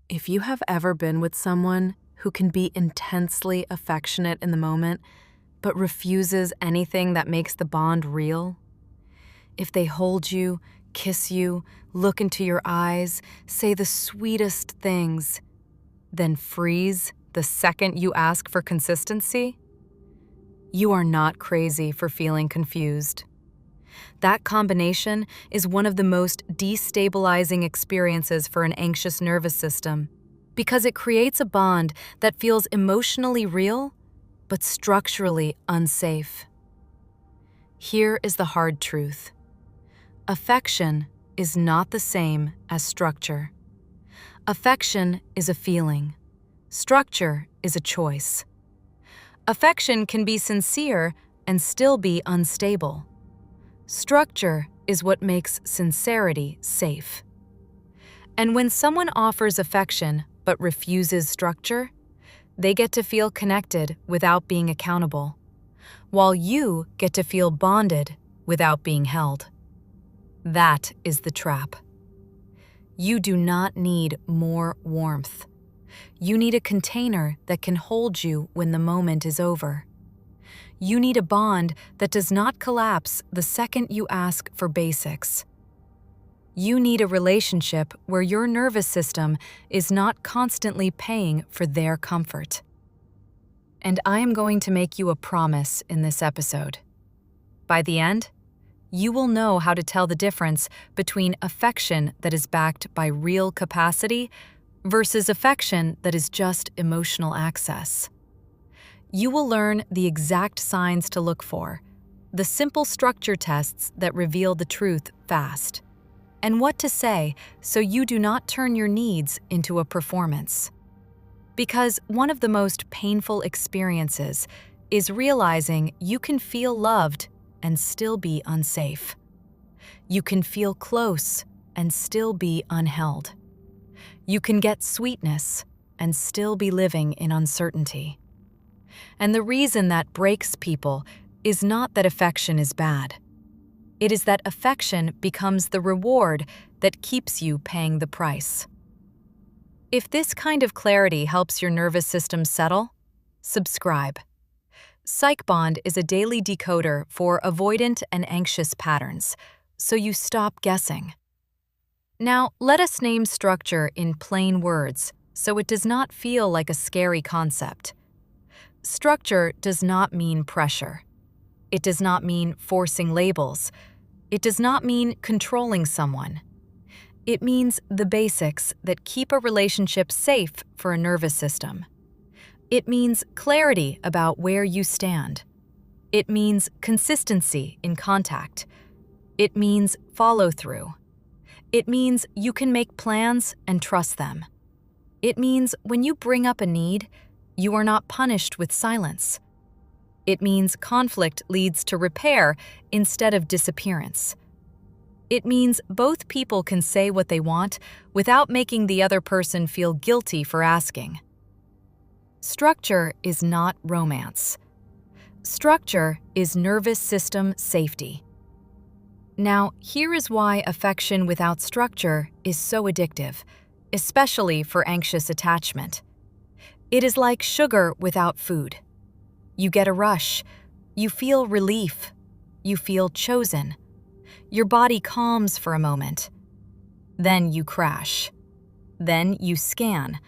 If you have ever been with someone who can be intensely affectionate in the moment, but refuses anything that makes the bond real, if they hold you, kiss you, look into your eyes, say the sweetest things, then freeze the second you ask for consistency, you are not crazy for feeling confused. That combination is one of the most destabilizing experiences for an anxious nervous system because it creates a bond that feels emotionally real but structurally unsafe. Here is the hard truth. Affection is not the same as structure. Affection is a feeling. Structure is a choice. Affection can be sincere and still be unstable. Structure is what makes sincerity safe. And when someone offers affection but refuses structure, they get to feel connected without being accountable, while you get to feel bonded without being held. That is the trap. You do not need more warmth. You need a container that can hold you when the moment is over. You need a bond that does not collapse the second you ask for basics. You need a relationship where your nervous system is not constantly paying for their comfort. And I am going to make you a promise in this episode. By the end, you will know how to tell the difference between affection that is backed by real capacity versus affection that is just emotional access. You will learn the exact signs to look for, the simple structure tests that reveal the truth fast, and what to say so you do not turn your needs into a performance. Because one of the most painful experiences is realizing you can feel loved and still be unsafe. You can feel close and still be unheld. You can get sweetness and still be living in uncertainty. And the reason that breaks people is not that affection is bad. It is that affection becomes the reward that keeps you paying the price. If this kind of clarity helps your nervous system settle, subscribe. PsychBond is a daily decoder for avoidant and anxious patterns, so you stop guessing. Now, let us name structure in plain words so it does not feel like a scary concept. Structure does not mean pressure. It does not mean forcing labels. It does not mean controlling someone. It means the basics that keep a relationship safe for a nervous system. It means clarity about where you stand. It means consistency in contact. It means follow-through. It means you can make plans and trust them. It means when you bring up a need, you are not punished with silence. It means conflict leads to repair instead of disappearance. It means both people can say what they want without making the other person feel guilty for asking. Structure is not romance. Structure is nervous system safety. Now, here is why affection without structure is so addictive, especially for anxious attachment. It is like sugar without food. You get a rush. You feel relief. You feel chosen. Your body calms for a moment. Then you crash. Then you scan.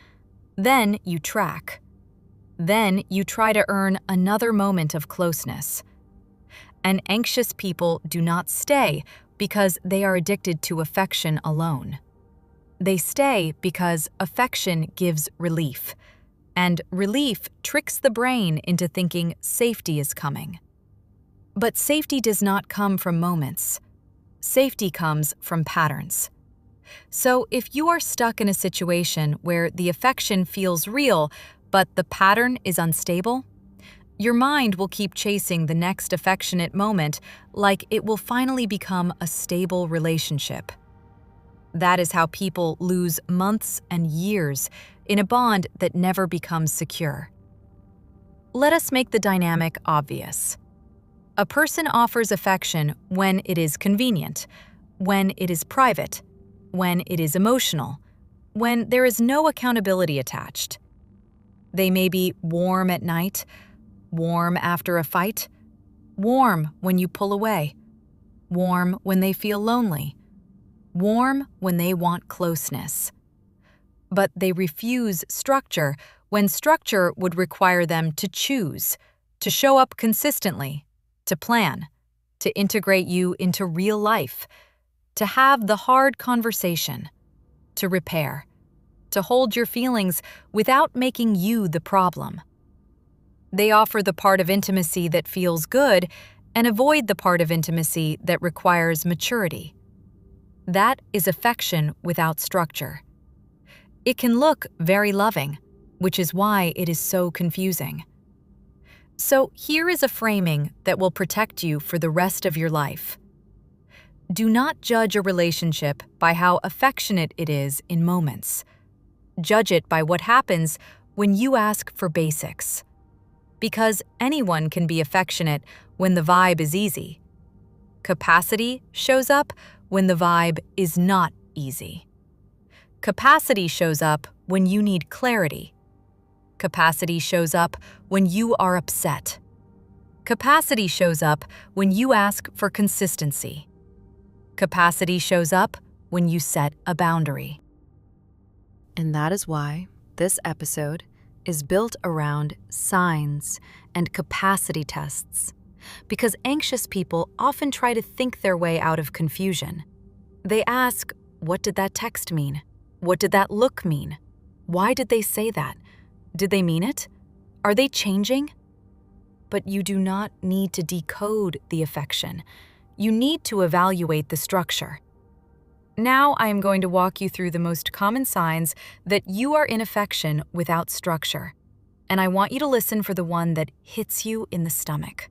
Then you track. Then you try to earn another moment of closeness. And anxious people do not stay because they are addicted to affection alone. They stay because affection gives relief. And relief tricks the brain into thinking safety is coming. But safety does not come from moments. Safety comes from patterns. So if you are stuck in a situation where the affection feels real, but the pattern is unstable, your mind will keep chasing the next affectionate moment like it will finally become a stable relationship. That is how people lose months and years in a bond that never becomes secure. Let us make the dynamic obvious. A person offers affection when it is convenient, when it is private, when it is emotional, when there is no accountability attached. They may be warm at night, warm after a fight, warm when you pull away, warm when they feel lonely, warm when they want closeness. But they refuse structure when structure would require them to choose, to show up consistently, to plan, to integrate you into real life, to have the hard conversation, to repair, to hold your feelings without making you the problem. They offer the part of intimacy that feels good and avoid the part of intimacy that requires maturity. That is affection without structure. It can look very loving, which is why it is so confusing. So here is a framing that will protect you for the rest of your life. Do not judge a relationship by how affectionate it is in moments. Judge it by what happens when you ask for basics. Because anyone can be affectionate when the vibe is easy. Capacity shows up when the vibe is not easy. Capacity shows up when you need clarity. Capacity shows up when you are upset. Capacity shows up when you ask for consistency. Capacity shows up when you set a boundary. And that is why this episode is built around signs and capacity tests, because anxious people often try to think their way out of confusion. They ask, what did that text mean? What did that look mean? Why did they say that? Did they mean it? Are they changing? But you do not need to decode the affection. You need to evaluate the structure. Now I am going to walk you through the most common signs that you are in affection without structure, and I want you to listen for the one that hits you in the stomach.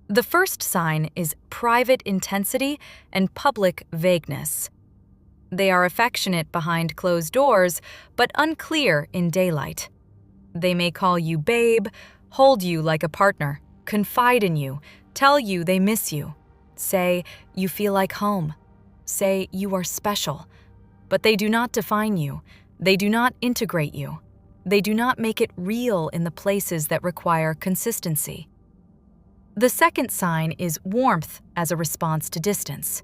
The first sign is private intensity and public vagueness. They are affectionate behind closed doors, but unclear in daylight. They may call you babe, hold you like a partner, confide in you, tell you they miss you, say you feel like home, say you are special, but they do not define you, they do not integrate you, they do not make it real in the places that require consistency. The second sign is warmth as a response to distance.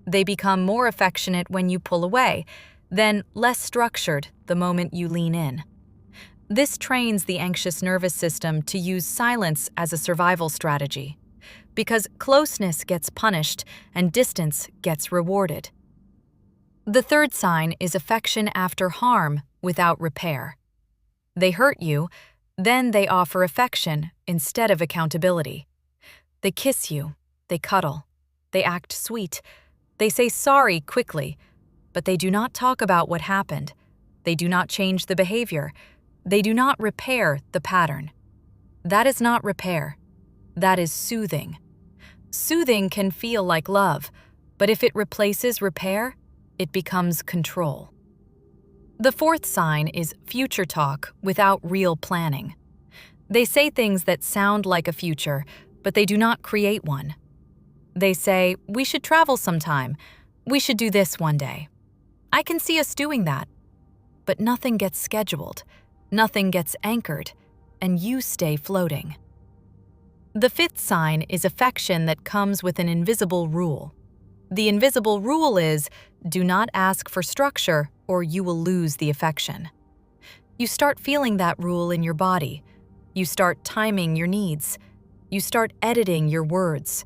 They become more affectionate when you pull away, then less structured the moment you lean in. This trains the anxious nervous system to use silence as a survival strategy, because closeness gets punished and distance gets rewarded. The third sign is affection after harm without repair. They hurt you, then they offer affection instead of accountability. They kiss you, they cuddle, they act sweet, they say sorry quickly, but they do not talk about what happened. They do not change the behavior. They do not repair the pattern. That is not repair. That is soothing. Soothing can feel like love, but if it replaces repair, it becomes control. The fourth sign is future talk without real planning. They say things that sound like a future, but they do not create one. They say, we should travel sometime. We should do this one day. I can see us doing that. But nothing gets scheduled, nothing gets anchored, and you stay floating. The fifth sign is affection that comes with an invisible rule. The invisible rule is, do not ask for structure or you will lose the affection. You start feeling that rule in your body. You start timing your needs. You start editing your words.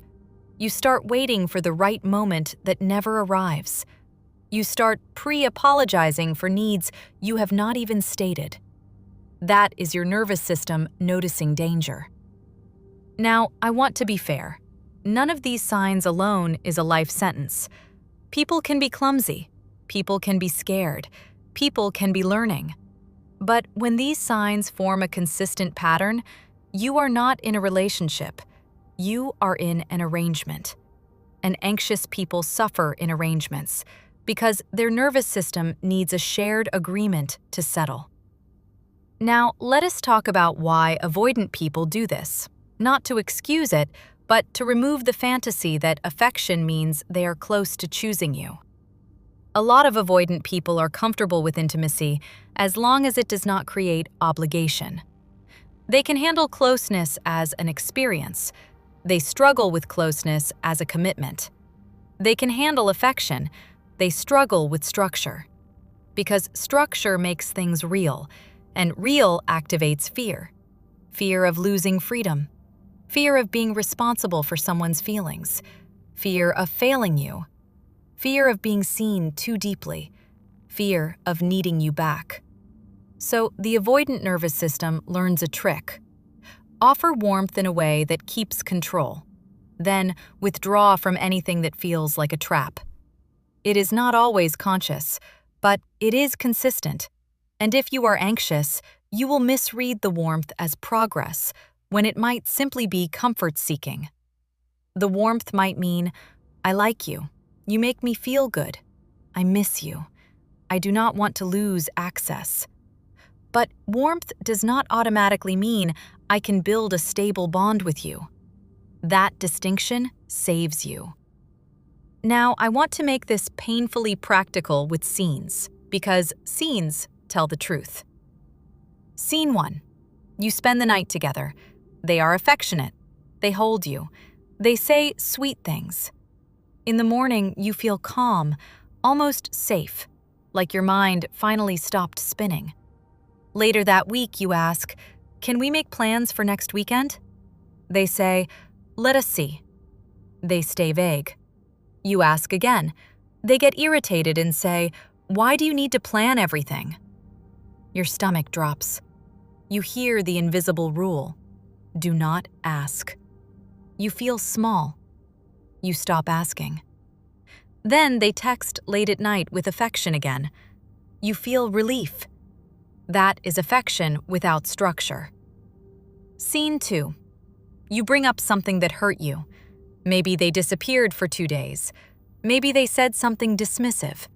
You start waiting for the right moment that never arrives. You start pre-apologizing for needs you have not even stated. That is your nervous system noticing danger. Now, I want to be fair. None of these signs alone is a life sentence. People can be clumsy. People can be scared. People can be learning. But when these signs form a consistent pattern, you are not in a relationship. You are in an arrangement. And anxious people suffer in arrangements because their nervous system needs a shared agreement to settle. Now, let us talk about why avoidant people do this. Not to excuse it, but to remove the fantasy that affection means they are close to choosing you. A lot of avoidant people are comfortable with intimacy as long as it does not create obligation. They can handle closeness as an experience. They struggle with closeness as a commitment. They can handle affection. They struggle with structure. Because structure makes things real, and real activates fear. Fear of losing freedom. Fear of being responsible for someone's feelings. Fear of failing you. Fear of being seen too deeply. Fear of needing you back. So the avoidant nervous system learns a trick. Offer warmth in a way that keeps control. Then withdraw from anything that feels like a trap. It is not always conscious, but it is consistent. And if you are anxious, you will misread the warmth as progress when it might simply be comfort-seeking. The warmth might mean, I like you. You make me feel good. I miss you. I do not want to lose access. But warmth does not automatically mean I can build a stable bond with you. That distinction saves you. Now, I want to make this painfully practical with scenes, because scenes tell the truth. Scene 1. You spend the night together. They are affectionate. They hold you. They say sweet things. In the morning, you feel calm, almost safe, like your mind finally stopped spinning. Later that week, you ask, can we make plans for next weekend? They say, let us see. They stay vague. You ask again. They get irritated and say, why do you need to plan everything? Your stomach drops. You hear the invisible rule. Do not ask. You feel small. You stop asking. Then they text late at night with affection again. You feel relief. That is affection without structure. Scene 2. You bring up something that hurt you. Maybe they disappeared for 2 days. Maybe they said something dismissive.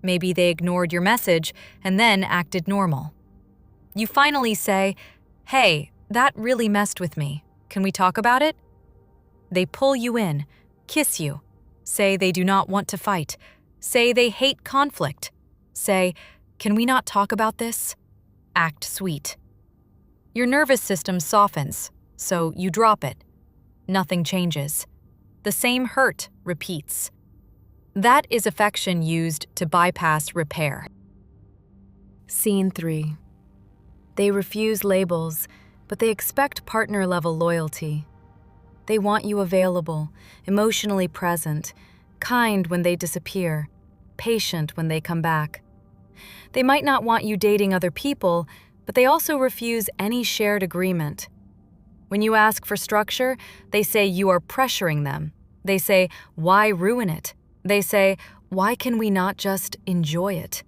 Maybe they ignored your message and then acted normal. You finally say, hey, that really messed with me. Can we talk about it? They pull you in, kiss you, say they do not want to fight, say they hate conflict, say, can we not talk about this? Act sweet. Your nervous system softens, so you drop it. Nothing changes. The same hurt repeats. That is affection used to bypass repair. Scene 3. They refuse labels, but they expect partner-level loyalty. They want you available, emotionally present, kind when they disappear, patient when they come back. They might not want you dating other people, but they also refuse any shared agreement. When you ask for structure, they say you are pressuring them. They say, why ruin it? They say, why can we not just enjoy it?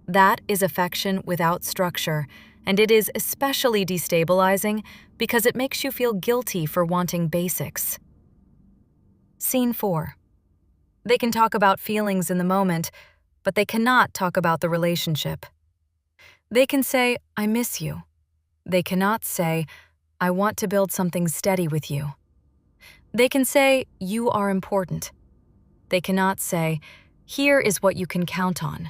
That is affection without structure, and it is especially destabilizing because it makes you feel guilty for wanting basics. Scene 4. They can talk about feelings in the moment, but they cannot talk about the relationship. They can say, I miss you. They cannot say, I want to build something steady with you. They can say, you are important. They cannot say, here is what you can count on.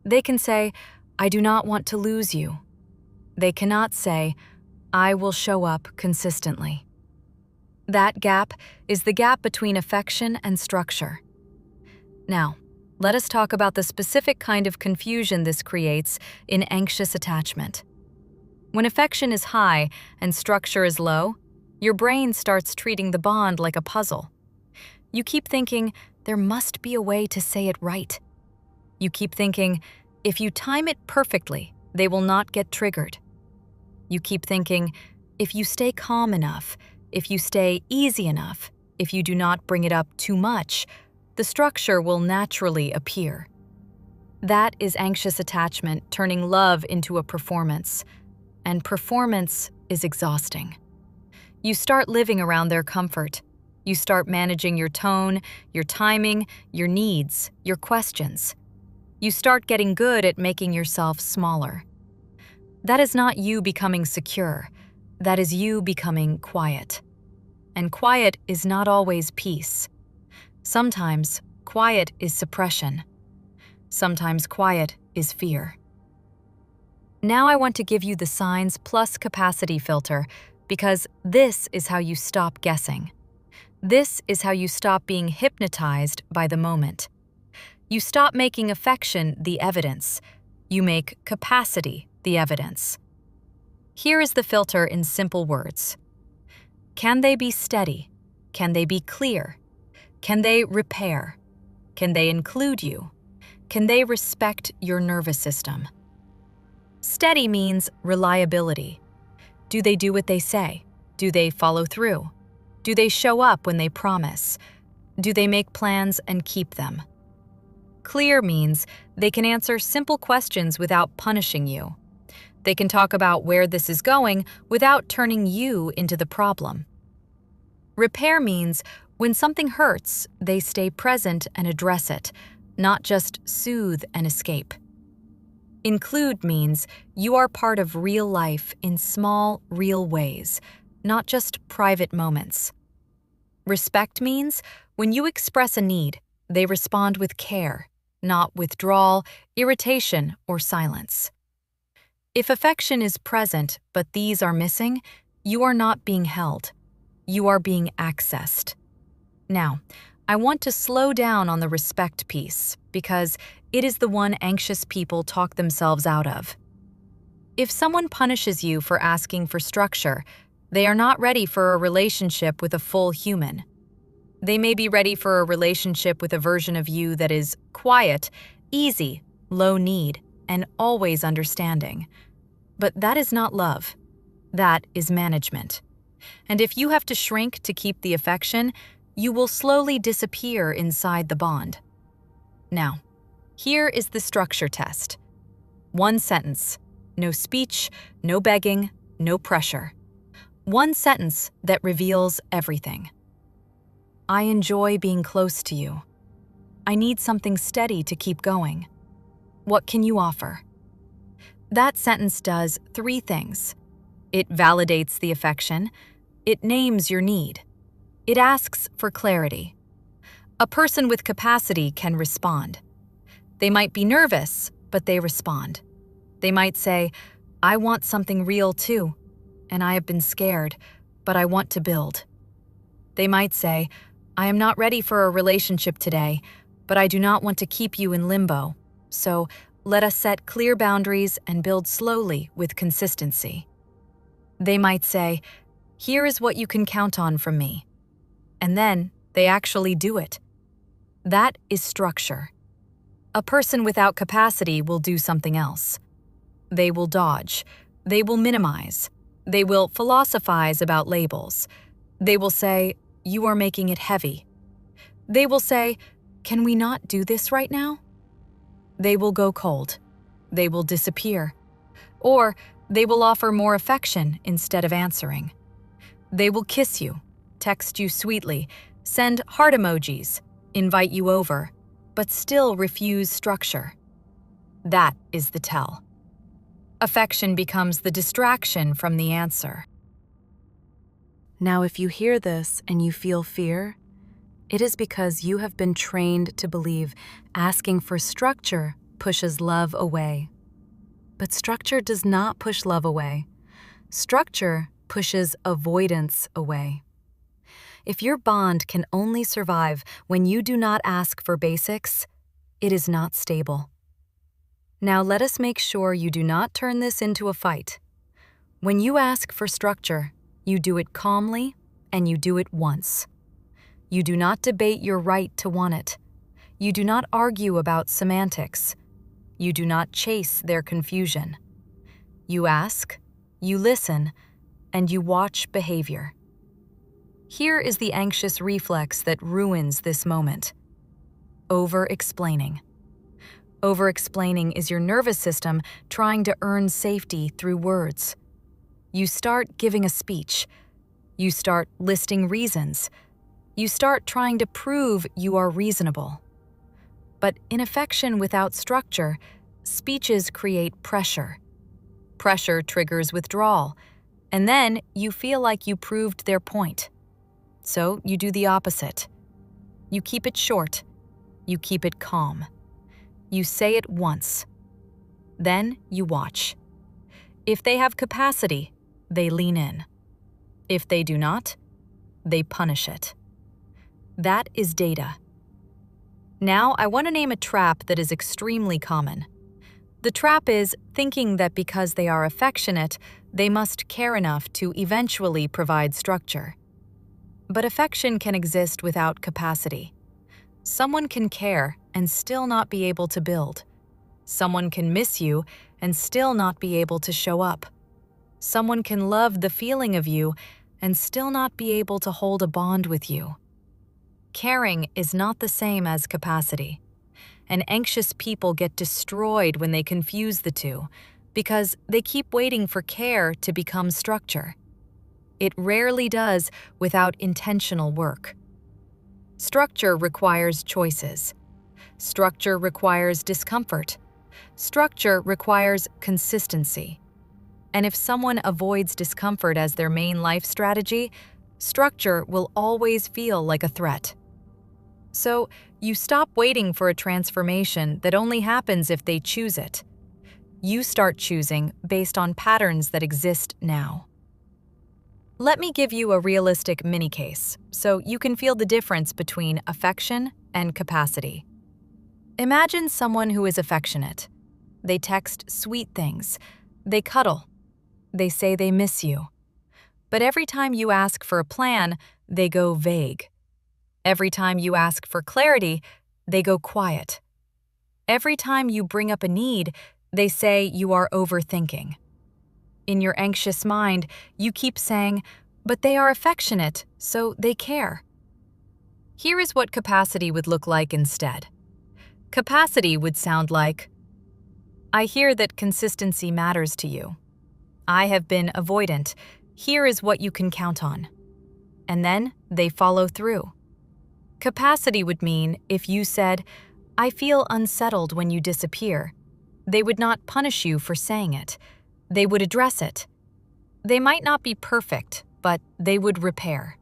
They can say, I do not want to lose you. They cannot say, I will show up consistently. That gap is the gap between affection and structure. Now, let us talk about the specific kind of confusion this creates in anxious attachment. When affection is high and structure is low, your brain starts treating the bond like a puzzle. You keep thinking, there must be a way to say it right. You keep thinking, if you time it perfectly, they will not get triggered. You keep thinking, if you stay calm enough, if you stay easy enough, if you do not bring it up too much, the structure will naturally appear. That is anxious attachment turning love into a performance, and performance is exhausting. You start living around their comfort. You start managing your tone, your timing, your needs, your questions. You start getting good at making yourself smaller. That is not you becoming secure. That is you becoming quiet. And quiet is not always peace. Sometimes, quiet is suppression. Sometimes quiet is fear. Now I want to give you the signs plus capacity filter, because this is how you stop guessing. This is how you stop being hypnotized by the moment. You stop making affection the evidence. You make capacity the evidence. Here is the filter in simple words. Can they be steady? Can they be clear? Can they repair? Can they include you? Can they respect your nervous system? Steady means reliability. Do they do what they say? Do they follow through? Do they show up when they promise? Do they make plans and keep them? Clear means they can answer simple questions without punishing you. They can talk about where this is going without turning you into the problem. Repair means when something hurts, they stay present and address it, not just soothe and escape. Include means you are part of real life in small, real ways, not just private moments. Respect means when you express a need, they respond with care, not withdrawal, irritation, or silence. If affection is present but these are missing, you are not being held. You are being accessed. Now, I want to slow down on the respect piece because it is the one anxious people talk themselves out of. If someone punishes you for asking for structure, they are not ready for a relationship with a full human. They may be ready for a relationship with a version of you that is quiet, easy, low need, and always understanding. But that is not love. That is management. And if you have to shrink to keep the affection, you will slowly disappear inside the bond. Now, here is the structure test. One sentence. No speech, no begging, no pressure. One sentence that reveals everything. I enjoy being close to you. I need something steady to keep going. What can you offer? That sentence does 3 things. It validates the affection. It names your need. It asks for clarity. A person with capacity can respond. They might be nervous, but they respond. They might say, I want something real too, and I have been scared, but I want to build. They might say, I am not ready for a relationship today, but I do not want to keep you in limbo, so let us set clear boundaries and build slowly with consistency. They might say, here is what you can count on from me. And then they actually do it. That is structure. A person without capacity will do something else. They will dodge. They will minimize. They will philosophize about labels. They will say, you are making it heavy. They will say, can we not do this right now? They will go cold. They will disappear. Or they will offer more affection instead of answering. They will kiss you, text you sweetly, send heart emojis, invite you over, but still refuse structure. That is the tell. Affection becomes the distraction from the answer. Now, if you hear this and you feel fear, it is because you have been trained to believe asking for structure pushes love away. But structure does not push love away. Structure pushes avoidance away. If your bond can only survive when you do not ask for basics, it is not stable. Now let us make sure you do not turn this into a fight. When you ask for structure, you do it calmly and you do it once. You do not debate your right to want it. You do not argue about semantics. You do not chase their confusion. You ask, you listen, and you watch behavior. Here is the anxious reflex that ruins this moment. Over-explaining. Over-explaining is your nervous system trying to earn safety through words. You start giving a speech. You start listing reasons. You start trying to prove you are reasonable. But in affection without structure, speeches create pressure. Pressure triggers withdrawal, and then you feel like you proved their point. So you do the opposite. You keep it short. You keep it calm. You say it once. Then you watch. If they have capacity, they lean in. If they do not, they punish it. That is data. Now, I want to name a trap that is extremely common. The trap is thinking that because they are affectionate, they must care enough to eventually provide structure. But affection can exist without capacity. Someone can care and still not be able to build. Someone can miss you and still not be able to show up. Someone can love the feeling of you and still not be able to hold a bond with you. Caring is not the same as capacity, and anxious people get destroyed when they confuse the two because they keep waiting for care to become structure. It rarely does without intentional work. Structure requires choices. Structure requires discomfort. Structure requires consistency. And if someone avoids discomfort as their main life strategy, structure will always feel like a threat. So, you stop waiting for a transformation that only happens if they choose it. You start choosing based on patterns that exist now. Let me give you a realistic mini-case so you can feel the difference between affection and capacity. Imagine someone who is affectionate. They text sweet things. They cuddle. They say they miss you. But every time you ask for a plan, they go vague. Every time you ask for clarity, they go quiet. Every time you bring up a need, they say you are overthinking. In your anxious mind, you keep saying, "But they are affectionate, so they care." Here is what capacity would look like instead. Capacity would sound like, "I hear that consistency matters to you. I have been avoidant. Here is what you can count on." And then they follow through. Capacity would mean if you said, "I feel unsettled when you disappear," they would not punish you for saying it. They would address it. They might not be perfect, but they would repair.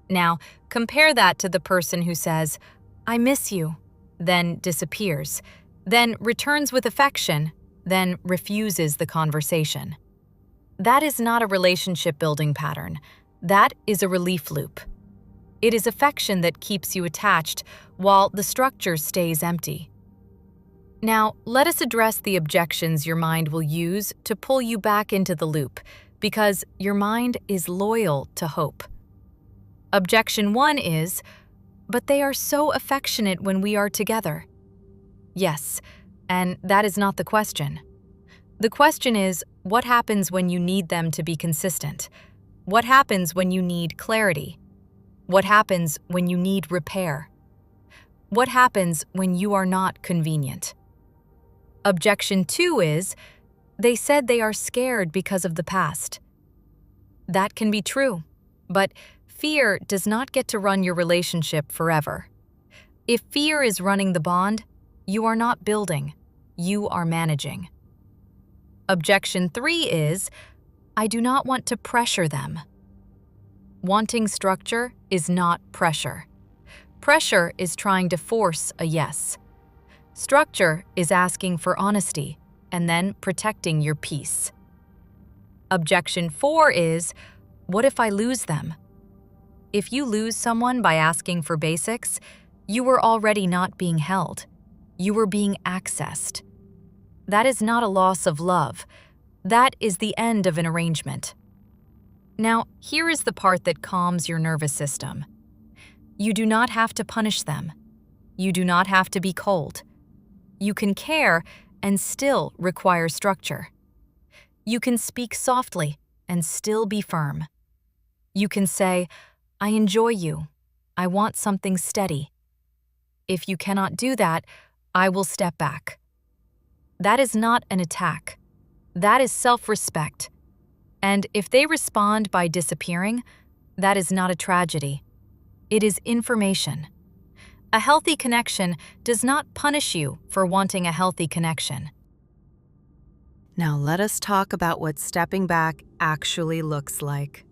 Now, compare that to the person who says, "I miss you," then disappears, then returns with affection, then refuses the conversation. That is not a relationship-building pattern. That is a relief loop. It is affection that keeps you attached while the structure stays empty. Now, let us address the objections your mind will use to pull you back into the loop, because your mind is loyal to hope. Objection 1 is, "But they are so affectionate when we are together." Yes, and that is not the question. The question is, what happens when you need them to be consistent? What happens when you need clarity? What happens when you need repair? What happens when you are not convenient? Objection 2 is, "They said they are scared because of the past." That can be true, but fear does not get to run your relationship forever. If fear is running the bond, you are not building, you are managing. Objection 3 is, "I do not want to pressure them." Wanting structure is not pressure. Pressure is trying to force a yes. Structure is asking for honesty and then protecting your peace. Objection 4 is, "What if I lose them?" If you lose someone by asking for basics, you were already not being held. You were being accessed. That is not a loss of love. That is the end of an arrangement. Now, here is the part that calms your nervous system. You do not have to punish them. You do not have to be cold. You can care and still require structure. You can speak softly and still be firm. You can say, "I enjoy you. I want something steady." If you cannot do that, I will step back. That is not an attack. That is self-respect. And if they respond by disappearing, that is not a tragedy. It is information. A healthy connection does not punish you for wanting a healthy connection. Now let us talk about what stepping back actually looks like.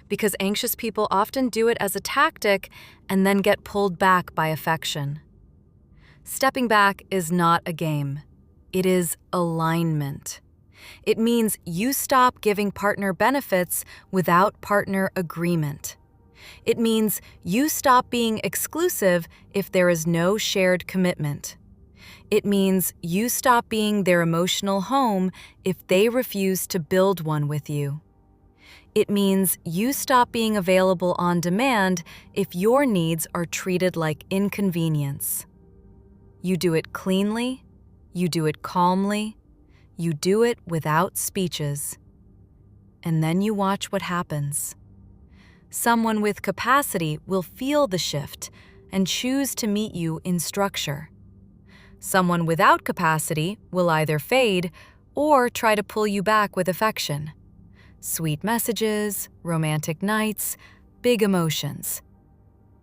Because anxious people often do it as a tactic and then get pulled back by affection. Stepping back is not a game. It is alignment. It means you stop giving partner benefits without partner agreement. It means you stop being exclusive if there is no shared commitment. It means you stop being their emotional home if they refuse to build one with you. It means you stop being available on demand if your needs are treated like inconvenience. You do it cleanly, you do it calmly, you do it without speeches. And then you watch what happens. Someone with capacity will feel the shift and choose to meet you in structure. Someone without capacity will either fade or try to pull you back with affection. Sweet messages, romantic nights, big emotions.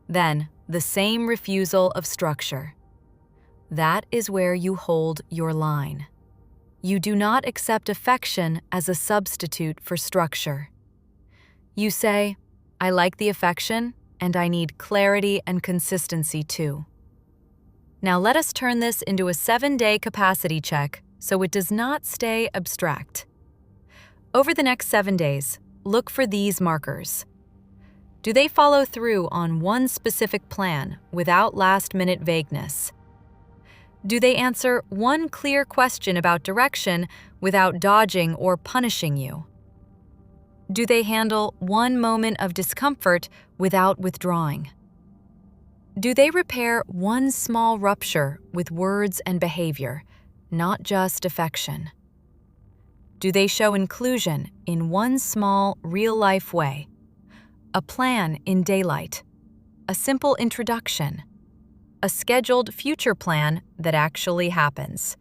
Then, the same refusal of structure. That is where you hold your line. You do not accept affection as a substitute for structure. You say, I like the affection, and I need clarity and consistency too. Now let us turn this into a 7-day capacity check so it does not stay abstract. Over the next 7 days, look for these markers. Do they follow through on one specific plan without last-minute vagueness? Do they answer one clear question about direction without dodging or punishing you? Do they handle one moment of discomfort without withdrawing? Do they repair one small rupture with words and behavior, not just affection? Do they show inclusion in one small, real-life way? A plan in daylight, a simple introduction, a scheduled future plan that actually happens.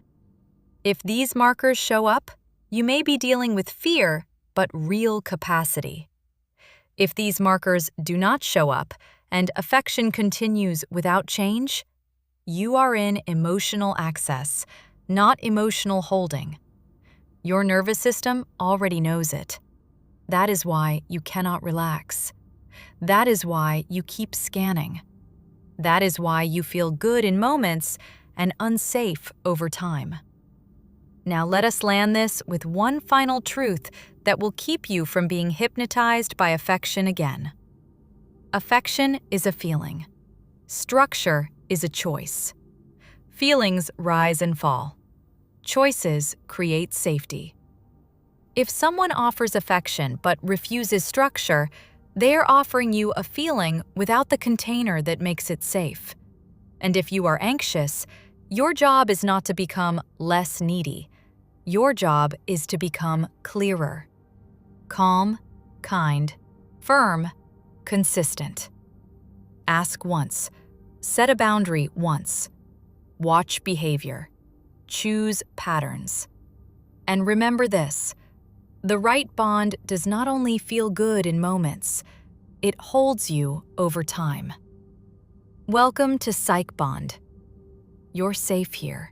If these markers show up, you may be dealing with fear, but real capacity. If these markers do not show up and affection continues without change, you are in emotional access, not emotional holding. Your nervous system already knows it. That is why you cannot relax. That is why you keep scanning. That is why you feel good in moments and unsafe over time. Now let us land this with one final truth that will keep you from being hypnotized by affection again. Affection is a feeling. Structure is a choice. Feelings rise and fall. Choices create safety. If someone offers affection but refuses structure, they are offering you a feeling without the container that makes it safe. And if you are anxious, your job is not to become less needy. Your job is to become clearer. Calm, kind, firm, consistent. Ask once. Set a boundary once. Watch behavior. Choose patterns. And remember this, the right bond does not only feel good in moments, it holds you over time. Welcome to PsychBond. You're safe here.